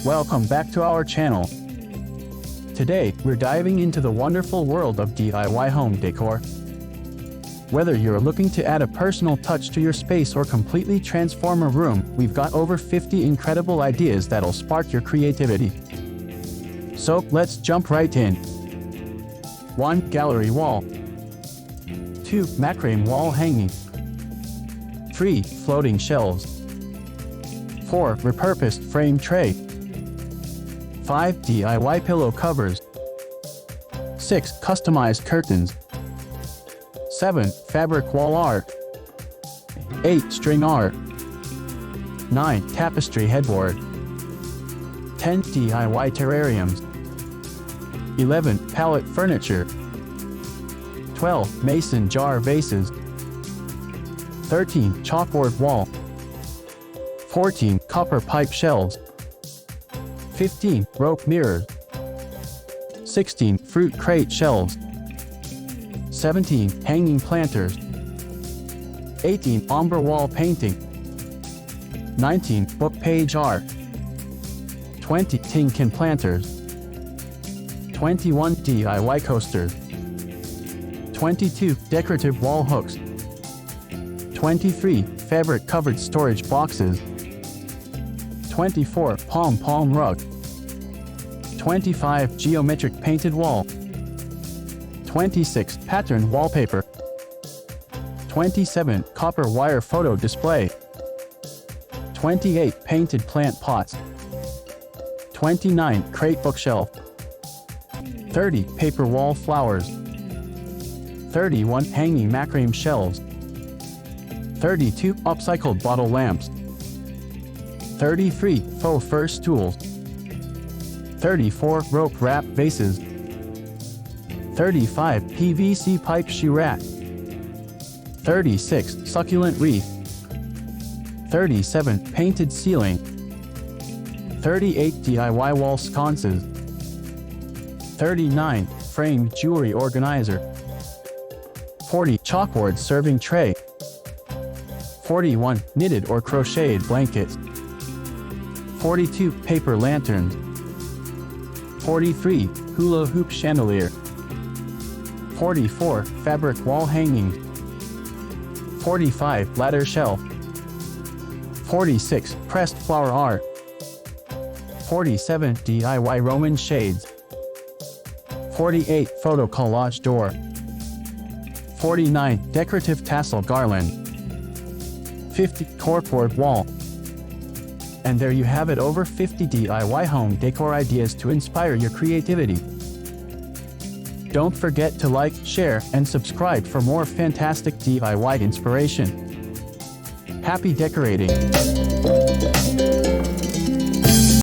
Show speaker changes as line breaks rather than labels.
Welcome back to our channel. Today, we're diving into the wonderful world of DIY home decor. Whether you're looking to add a personal touch to your space or completely transform a room, we've got over 50 incredible ideas that'll spark your creativity. So, let's jump right in. 1. Gallery wall. 2. Macrame wall hanging. 3. Floating shelves. 4. Repurposed frame tray. 5. DIY pillow covers. 6. Customized curtains. 7. Fabric wall art. 8. String art. 9. Tapestry headboard. 10. DIY terrariums. 11. Pallet furniture. 12. Mason jar vases. 13. Chalkboard wall. 14. Copper pipe shelves. 15. Rope mirrors. 16. Fruit crate shelves. 17. Hanging planters. 18. Ombre wall painting. 19. Book page art. 20. Tin can planters. 21. DIY coasters. 22. Decorative wall hooks. 23. Fabric covered storage boxes. 24. Pom-pom rug. 25. Geometric painted wall. 26. Pattern wallpaper. 27. Copper wire photo display. 28. Painted plant pots. 29. Crate bookshelf. 30. Paper wall flowers. 31. Hanging macrame shelves. 32. Upcycled bottle lamps. 33. Faux fur stools. 34. Rope wrap vases. 35. PVC pipe shoe rack. 36. Succulent wreath. 37. Painted ceiling. 38. DIY wall sconces. 39. Framed jewelry organizer. 40. Chalkboard serving tray. 41. Knitted or crocheted blankets. 42. Paper lanterns. 43. Hula hoop chandelier. 44. Fabric wall hangings. 45. Ladder shelf. 46. Pressed flower art. 47. DIY Roman shades. 48. Photo collage door. 49. Decorative tassel garland. 50. Corkboard wall. And there you have it, over 50 DIY home decor ideas to inspire your creativity. Don't forget to like, share, and subscribe for more fantastic DIY inspiration. Happy decorating!